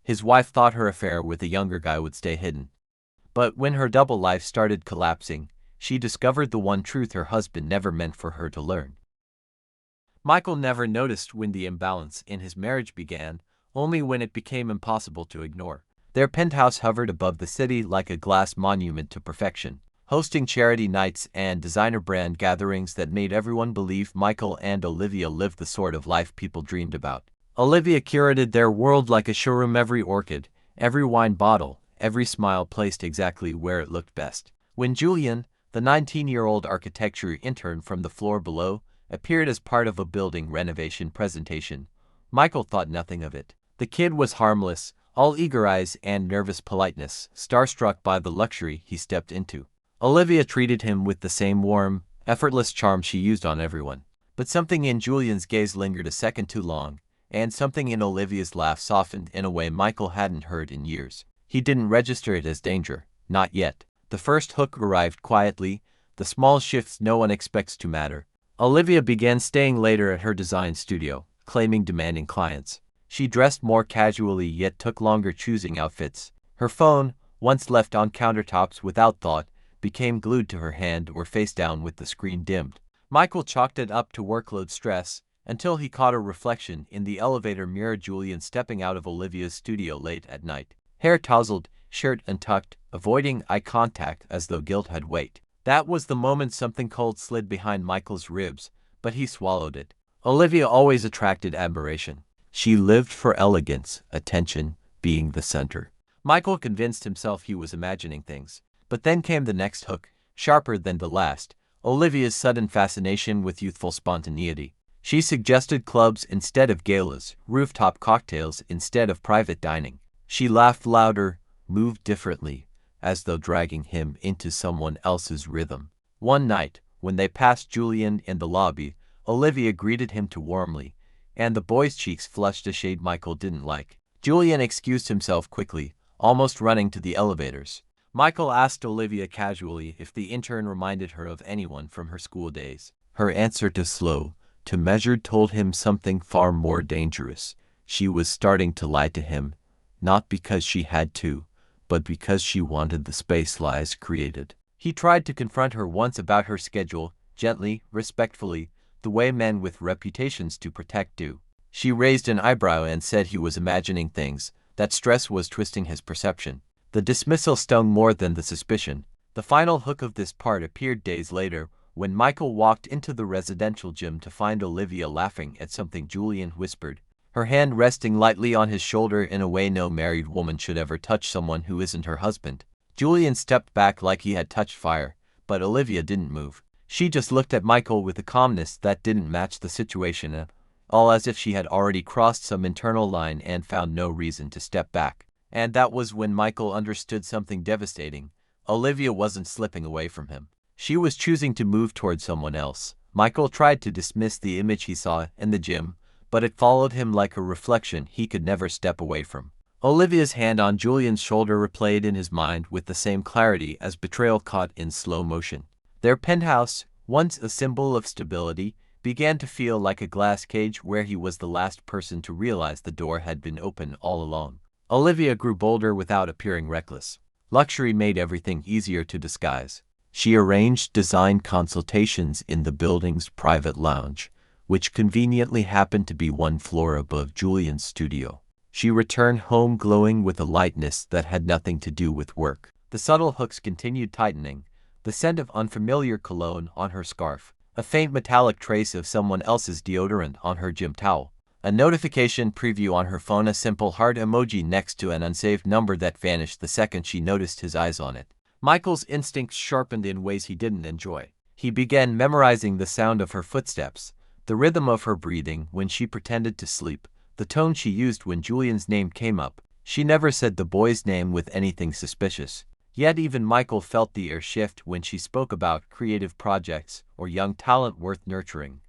His wife thought her affair with a younger guy would stay hidden. But when her double life started collapsing, she discovered the one truth her husband never meant for her to learn. Michael never noticed when the imbalance in his marriage began, only when it became impossible to ignore. Their penthouse hovered above the city like a glass monument to perfection, hosting charity nights and designer brand gatherings that made everyone believe Michael and Olivia lived the sort of life people dreamed about. Olivia curated their world like a showroom, every orchid, every wine bottle, every smile placed exactly where it looked best. When Julian, the 19-year-old architecture intern from the floor below, appeared as part of a building renovation presentation, Michael thought nothing of it. The kid was harmless, all eager eyes and nervous politeness, starstruck by the luxury he stepped into. Olivia treated him with the same warm, effortless charm she used on everyone. But something in Julian's gaze lingered a second too long, and something in Olivia's laugh softened in a way Michael hadn't heard in years. He didn't register it as danger, not yet. The first hook arrived quietly, the small shifts no one expects to matter. Olivia began staying later at her design studio, claiming demanding clients. She dressed more casually yet took longer choosing outfits. Her phone, once left on countertops without thought, became glued to her hand or face down with the screen dimmed. Michael chalked it up to workload stress, until he caught a reflection in the elevator mirror. Julian stepping out of Olivia's studio late at night, hair tousled, shirt untucked, avoiding eye contact as though guilt had weight. That was the moment something cold slid behind Michael's ribs, but he swallowed it. Olivia always attracted admiration. She lived for elegance, attention, being the center. Michael convinced himself he was imagining things. But then came the next hook, sharper than the last, Olivia's sudden fascination with youthful spontaneity. She suggested clubs instead of galas, rooftop cocktails instead of private dining. She laughed louder, moved differently, as though dragging him into someone else's rhythm. One night, when they passed Julian in the lobby, Olivia greeted him too warmly, and the boy's cheeks flushed a shade Michael didn't like. Julian excused himself quickly, almost running to the elevators. Michael asked Olivia casually if the intern reminded her of anyone from her school days. Her answer, too slow, too measured, told him something far more dangerous. She was starting to lie to him, not because she had to, but because she wanted the space lies created. He tried to confront her once about her schedule, gently, respectfully, the way men with reputations to protect do. She raised an eyebrow and said he was imagining things, that stress was twisting his perception. The dismissal stung more than the suspicion. The final hook of this part appeared days later, when Michael walked into the residential gym to find Olivia laughing at something Julian whispered, her hand resting lightly on his shoulder in a way no married woman should ever touch someone who isn't her husband. Julian stepped back like he had touched fire, but Olivia didn't move. She just looked at Michael with a calmness that didn't match the situation, all as if she had already crossed some internal line and found no reason to step back. And that was when Michael understood something devastating. Olivia wasn't slipping away from him. She was choosing to move toward someone else. Michael tried to dismiss the image he saw in the gym, but it followed him like a reflection he could never step away from. Olivia's hand on Julian's shoulder replayed in his mind with the same clarity as betrayal caught in slow motion. Their penthouse, once a symbol of stability, began to feel like a glass cage where he was the last person to realize the door had been open all along. Olivia grew bolder without appearing reckless. Luxury made everything easier to disguise. She arranged design consultations in the building's private lounge, which conveniently happened to be one floor above Julian's studio. She returned home glowing with a lightness that had nothing to do with work. The subtle hooks continued tightening, the scent of unfamiliar cologne on her scarf, a faint metallic trace of someone else's deodorant on her gym towel, a notification preview on her phone, a simple heart emoji next to an unsaved number that vanished the second she noticed his eyes on it. Michael's instincts sharpened in ways he didn't enjoy. He began memorizing the sound of her footsteps, the rhythm of her breathing when she pretended to sleep, the tone she used when Julian's name came up. She never said the boy's name with anything suspicious. Yet even Michael felt the air shift when she spoke about creative projects or young talent worth nurturing.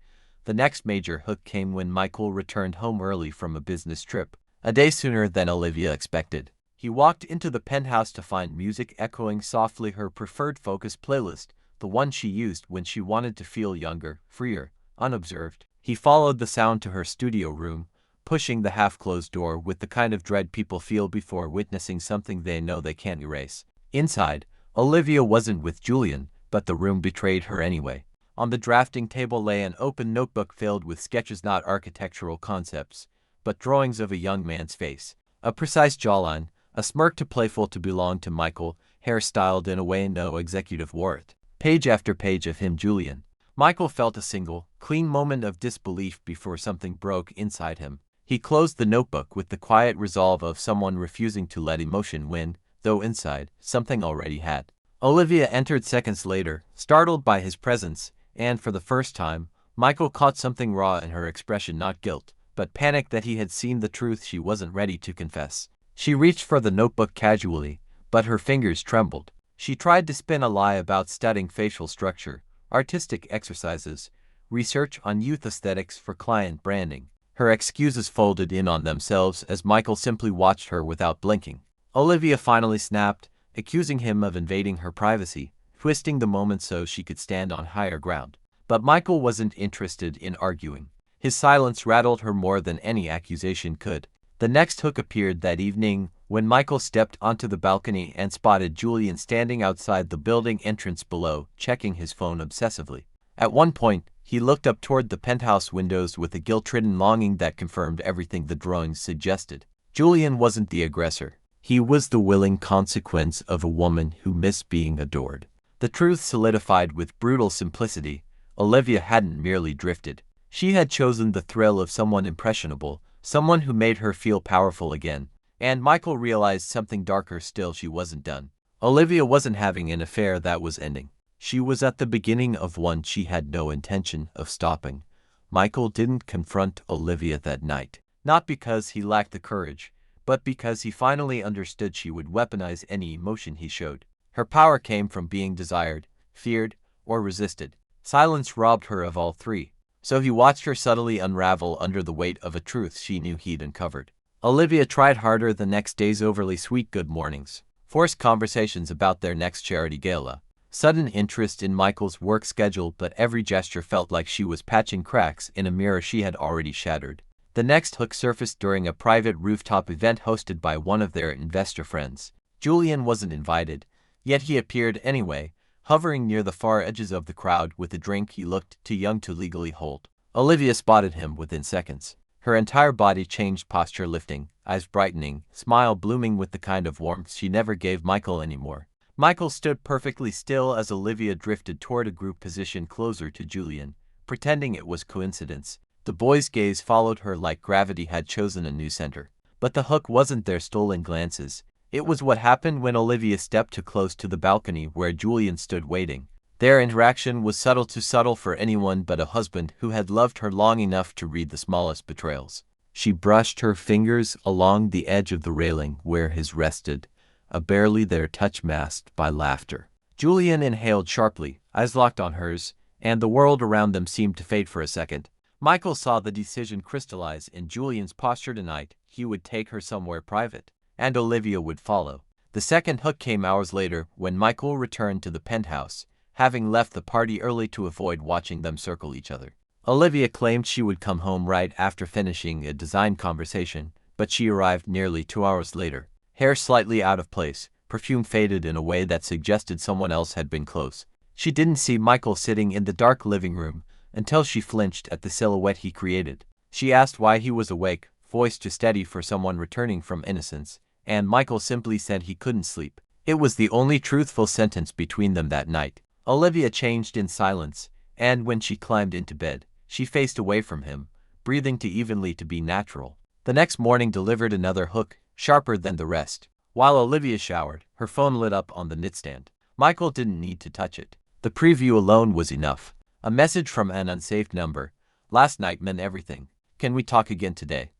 The next major hook came when Michael returned home early from a business trip, a day sooner than Olivia expected. He walked into the penthouse to find music echoing softly, her preferred focus playlist, the one she used when she wanted to feel younger, freer, unobserved. He followed the sound to her studio room, pushing the half-closed door with the kind of dread people feel before witnessing something they know they can't erase. Inside, Olivia wasn't with Julian, but the room betrayed her anyway. On the drafting table lay an open notebook filled with sketches, not architectural concepts, but drawings of a young man's face. A precise jawline, a smirk too playful to belong to Michael, hair styled in a way no executive wore it. Page after page of him, Julian. Michael felt a single, clean moment of disbelief before something broke inside him. He closed the notebook with the quiet resolve of someone refusing to let emotion win, though inside, something already had. Olivia entered seconds later, startled by his presence, and for the first time, Michael caught something raw in her expression, not guilt, but panic that he had seen the truth she wasn't ready to confess. She reached for the notebook casually, but her fingers trembled. She tried to spin a lie about studying facial structure, artistic exercises, research on youth aesthetics for client branding. Her excuses folded in on themselves as Michael simply watched her without blinking. Olivia finally snapped, accusing him of invading her privacy, twisting the moment so she could stand on higher ground. But Michael wasn't interested in arguing. His silence rattled her more than any accusation could. The next hook appeared that evening when Michael stepped onto the balcony and spotted Julian standing outside the building entrance below, checking his phone obsessively. At one point, he looked up toward the penthouse windows with a guilt-ridden longing that confirmed everything the drawings suggested. Julian wasn't the aggressor. He was the willing consequence of a woman who missed being adored. The truth solidified with brutal simplicity. Olivia hadn't merely drifted. She had chosen the thrill of someone impressionable, someone who made her feel powerful again. And Michael realized something darker still: she wasn't done. Olivia wasn't having an affair that was ending. She was at the beginning of one she had no intention of stopping. Michael didn't confront Olivia that night, not because he lacked the courage, but because he finally understood she would weaponize any emotion he showed. Her power came from being desired, feared, or resisted. Silence robbed her of all three. So he watched her subtly unravel under the weight of a truth she knew he'd uncovered. Olivia tried harder the next day's overly sweet good mornings, forced conversations about their next charity gala, sudden interest in Michael's work schedule, but every gesture felt like she was patching cracks in a mirror she had already shattered. The next hook surfaced during a private rooftop event hosted by one of their investor friends. Julian wasn't invited, yet he appeared anyway, hovering near the far edges of the crowd with a drink he looked too young to legally hold. Olivia spotted him within seconds. Her entire body changed, posture lifting, eyes brightening, smile blooming with the kind of warmth she never gave Michael anymore. Michael stood perfectly still as Olivia drifted toward a group position closer to Julian, pretending it was coincidence. The boy's gaze followed her like gravity had chosen a new center. But the hook wasn't their stolen glances. It was what happened when Olivia stepped too close to the balcony where Julian stood waiting. Their interaction was subtle, too subtle for anyone but a husband who had loved her long enough to read the smallest betrayals. She brushed her fingers along the edge of the railing where his rested, a barely there touch masked by laughter. Julian inhaled sharply, eyes locked on hers, and the world around them seemed to fade for a second. Michael saw the decision crystallize in Julian's posture tonight. He would take her somewhere private, and Olivia would follow. The second hook came hours later when Michael returned to the penthouse, having left the party early to avoid watching them circle each other. Olivia claimed she would come home right after finishing a design conversation, but she arrived nearly 2 hours later, hair slightly out of place, perfume faded in a way that suggested someone else had been close. She didn't see Michael sitting in the dark living room until she flinched at the silhouette he created. She asked why he was awake, voice too steady for someone returning from innocence, and Michael simply said he couldn't sleep. It was the only truthful sentence between them that night. Olivia changed in silence, and when she climbed into bed, she faced away from him, breathing too evenly to be natural. The next morning delivered another hook, sharper than the rest. While Olivia showered, her phone lit up on the nightstand. Michael didn't need to touch it. The preview alone was enough. A message from an unsaved number. Last night meant everything. Can we talk again today?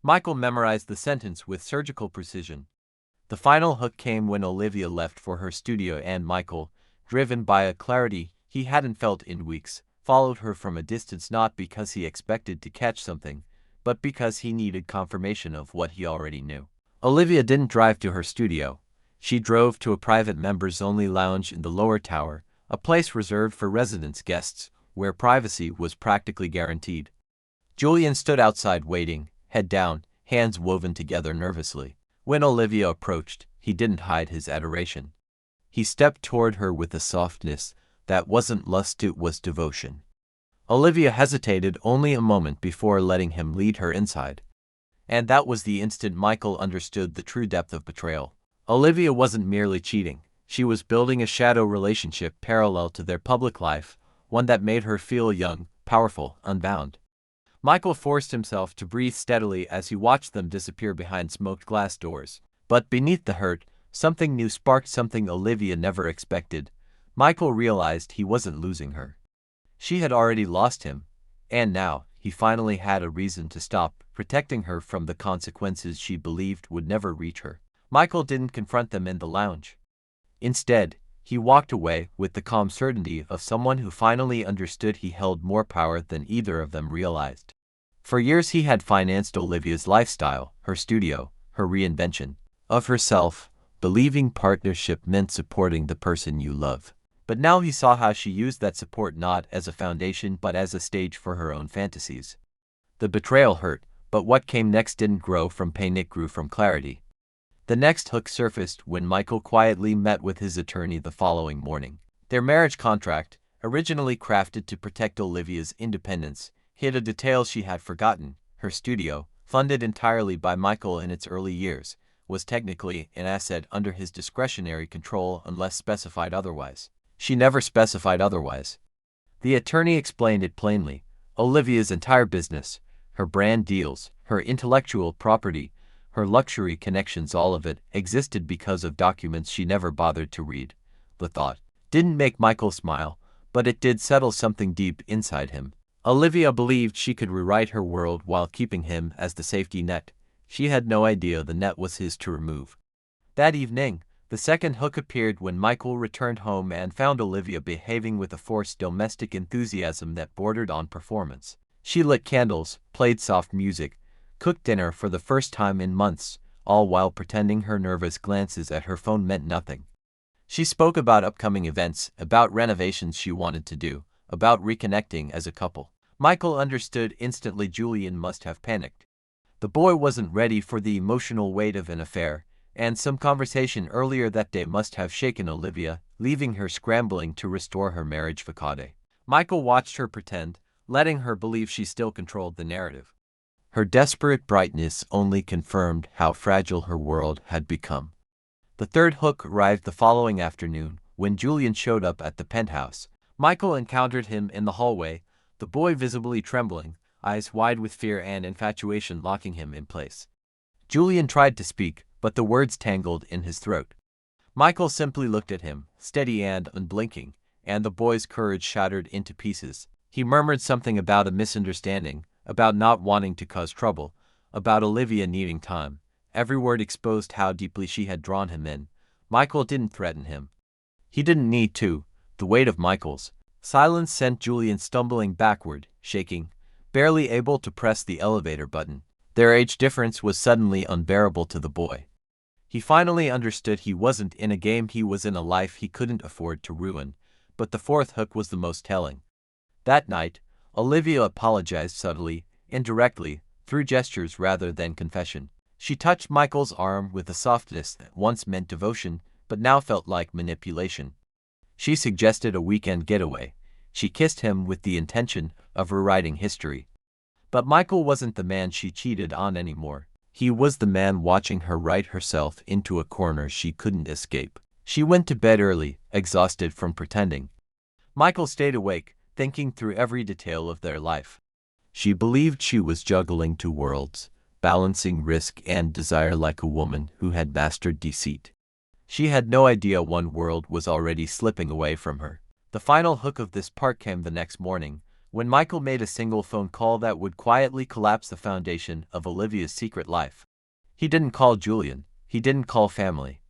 Michael memorized the sentence with surgical precision. The final hook came when Olivia left for her studio and Michael, driven by a clarity he hadn't felt in weeks, followed her from a distance, not because he expected to catch something, but because he needed confirmation of what he already knew. Olivia didn't drive to her studio. She drove to a private members-only lounge in the lower tower, a place reserved for residence guests, where privacy was practically guaranteed. Julian stood outside waiting, head down, hands woven together nervously. When Olivia approached, he didn't hide his adoration. He stepped toward her with a softness that wasn't lust, it was devotion. Olivia hesitated only a moment before letting him lead her inside. And that was the instant Michael understood the true depth of betrayal. Olivia wasn't merely cheating. She was building a shadow relationship parallel to their public life, one that made her feel young, powerful, unbound. Michael forced himself to breathe steadily as he watched them disappear behind smoked glass doors. But beneath the hurt, something new sparked, something Olivia never expected. Michael realized he wasn't losing her. She had already lost him, and now, he finally had a reason to stop protecting her from the consequences she believed would never reach her. Michael didn't confront them in the lounge. Instead, he walked away with the calm certainty of someone who finally understood he held more power than either of them realized. For years he had financed Olivia's lifestyle, her studio, her reinvention of herself, believing partnership meant supporting the person you love. But now he saw how she used that support not as a foundation but as a stage for her own fantasies. The betrayal hurt, but what came next didn't grow from pain, it grew from clarity. The next hook surfaced when Michael quietly met with his attorney the following morning. Their marriage contract, originally crafted to protect Olivia's independence, hid a detail she had forgotten. Her studio, funded entirely by Michael in its early years, was technically an asset under his discretionary control unless specified otherwise. She never specified otherwise. The attorney explained it plainly. Olivia's entire business, her brand deals, her intellectual property, her luxury connections, all of it existed because of documents she never bothered to read. The thought didn't make Michael smile, but it did settle something deep inside him. Olivia believed she could rewrite her world while keeping him as the safety net. She had no idea the net was his to remove. That evening, the second hook appeared when Michael returned home and found Olivia behaving with a forced domestic enthusiasm that bordered on performance. She lit candles, played soft music, cooked dinner for the first time in months, all while pretending her nervous glances at her phone meant nothing. She spoke about upcoming events, about renovations she wanted to do, about reconnecting as a couple. Michael understood instantly. Julian must have panicked. The boy wasn't ready for the emotional weight of an affair, and some conversation earlier that day must have shaken Olivia, leaving her scrambling to restore her marriage facade. Michael watched her pretend, letting her believe she still controlled the narrative. Her desperate brightness only confirmed how fragile her world had become. The third hook arrived the following afternoon, when Julian showed up at the penthouse. Michael encountered him in the hallway, the boy visibly trembling, eyes wide with fear and infatuation locking him in place. Julian tried to speak, but the words tangled in his throat. Michael simply looked at him, steady and unblinking, and the boy's courage shattered into pieces. He murmured something about a misunderstanding, about not wanting to cause trouble, about Olivia needing time. Every word exposed how deeply she had drawn him in. Michael didn't threaten him. He didn't need to. The weight of Michael's silence sent Julian stumbling backward, shaking, barely able to press the elevator button. Their age difference was suddenly unbearable to the boy. He finally understood he wasn't in a game, he was in a life he couldn't afford to ruin. But the fourth hook was the most telling. That night, Olivia apologized subtly, indirectly, through gestures rather than confession. She touched Michael's arm with a softness that once meant devotion, but now felt like manipulation. She suggested a weekend getaway. She kissed him with the intention of rewriting history. But Michael wasn't the man she cheated on anymore. He was the man watching her write herself into a corner she couldn't escape. She went to bed early, exhausted from pretending. Michael stayed awake, thinking through every detail of their life. She believed she was juggling two worlds, balancing risk and desire like a woman who had mastered deceit. She had no idea one world was already slipping away from her. The final hook of this part came the next morning, when Michael made a single phone call that would quietly collapse the foundation of Olivia's secret life. He didn't call Julian. He didn't call family.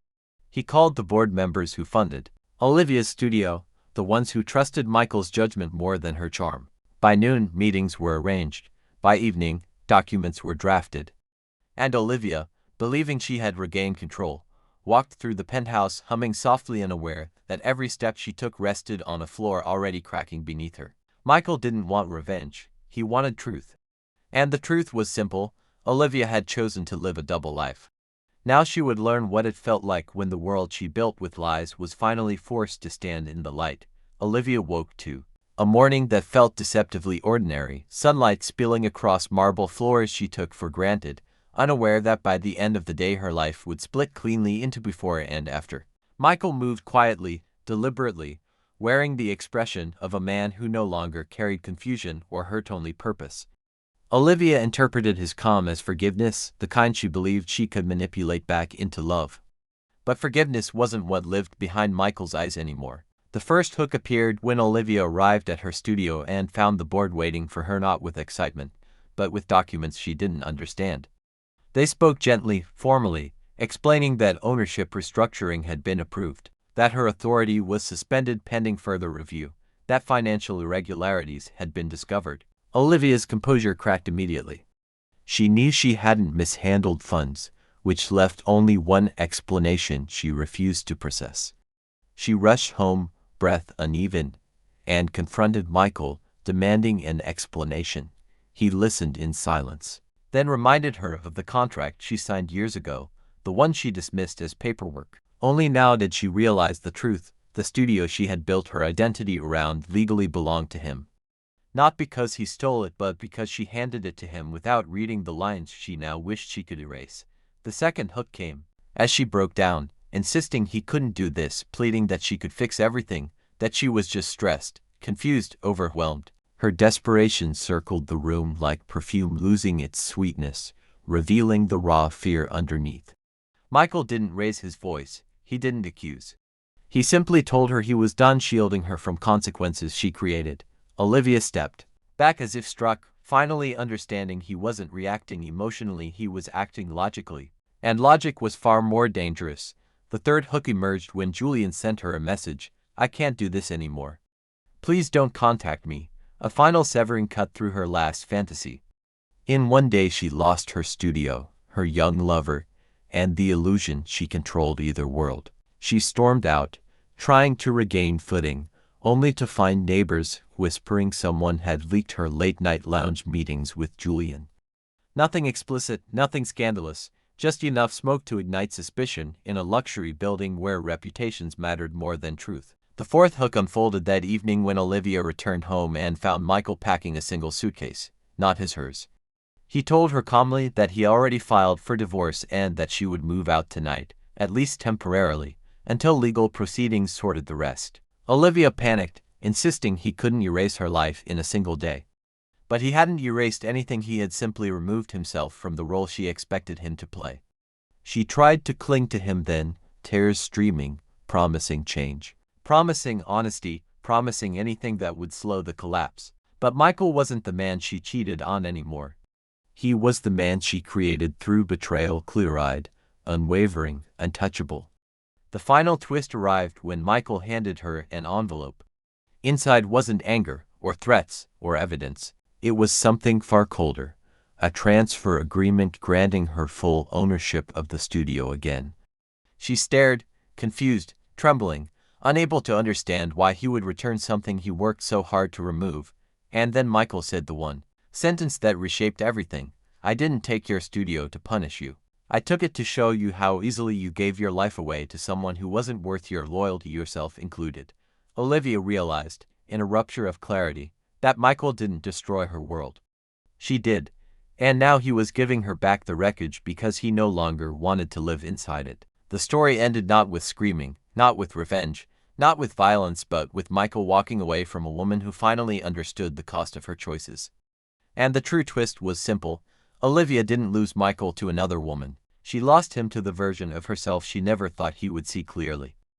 He called the board members who funded Olivia's studio, the ones who trusted Michael's judgment more than her charm. By noon, meetings were arranged. By evening, documents were drafted. And Olivia, believing she had regained control, walked through the penthouse humming softly, unaware that every step she took rested on a floor already cracking beneath her. Michael didn't want revenge. He wanted truth. And the truth was simple. Olivia had chosen to live a double life. Now she would learn what it felt like when the world she built with lies was finally forced to stand in the light. Olivia woke to a morning that felt deceptively ordinary, sunlight spilling across marble floors she took for granted, unaware that by the end of the day her life would split cleanly into before and after. Michael moved quietly, deliberately, wearing the expression of a man who no longer carried confusion or hurt, only purpose. Olivia interpreted his calm as forgiveness, the kind she believed she could manipulate back into love. But forgiveness wasn't what lived behind Michael's eyes anymore. The first hook appeared when Olivia arrived at her studio and found the board waiting for her, not with excitement, but with documents she didn't understand. They spoke gently, formally, explaining that ownership restructuring had been approved, that her authority was suspended pending further review, that financial irregularities had been discovered. Olivia's composure cracked immediately. She knew she hadn't mishandled funds, which left only one explanation she refused to process. She rushed home, breath uneven, and confronted Michael, demanding an explanation. He listened in silence, then reminded her of the contract she signed years ago, the one she dismissed as paperwork. Only now did she realize the truth. The studio she had built her identity around legally belonged to him. Not because he stole it, but because she handed it to him without reading the lines she now wished she could erase. The second hook came as she broke down, insisting he couldn't do this, pleading that she could fix everything, that she was just stressed, confused, overwhelmed. Her desperation circled the room like perfume losing its sweetness, revealing the raw fear underneath. Michael didn't raise his voice, he didn't accuse. He simply told her he was done shielding her from consequences she created. Olivia stepped back as if struck, finally understanding he wasn't reacting emotionally, he was acting logically. And logic was far more dangerous. The third hook emerged when Julian sent her a message: "I can't do this anymore. Please don't contact me." A final severing cut through her last fantasy. In one day she lost her studio, her young lover, and the illusion she controlled either world. She stormed out, trying to regain footing, only to find neighbors whispering someone had leaked her late-night lounge meetings with Julian. Nothing explicit, nothing scandalous, just enough smoke to ignite suspicion in a luxury building where reputations mattered more than truth. The fourth hook unfolded that evening when Olivia returned home and found Michael packing a single suitcase, not hers. He told her calmly that he already filed for divorce and that she would move out tonight, at least temporarily, until legal proceedings sorted the rest. Olivia panicked, insisting he couldn't erase her life in a single day. But he hadn't erased anything, he had simply removed himself from the role she expected him to play. She tried to cling to him then, tears streaming, promising change, promising honesty, promising anything that would slow the collapse. But Michael wasn't the man she cheated on anymore. He was the man she created through betrayal, clear-eyed, unwavering, untouchable. The final twist arrived when Michael handed her an envelope. Inside wasn't anger, or threats, or evidence. It was something far colder, a transfer agreement granting her full ownership of the studio again. She stared, confused, trembling, unable to understand why he would return something he worked so hard to remove. And then Michael said the one sentence that reshaped everything: "I didn't take your studio to punish you. I took it to show you how easily you gave your life away to someone who wasn't worth your loyalty, yourself included." Olivia realized, in a rupture of clarity, that Michael didn't destroy her world. She did, and now he was giving her back the wreckage because he no longer wanted to live inside it. The story ended not with screaming, not with revenge, not with violence, but with Michael walking away from a woman who finally understood the cost of her choices. And the true twist was simple: Olivia didn't lose Michael to another woman. She lost him to the version of herself she never thought he would see clearly.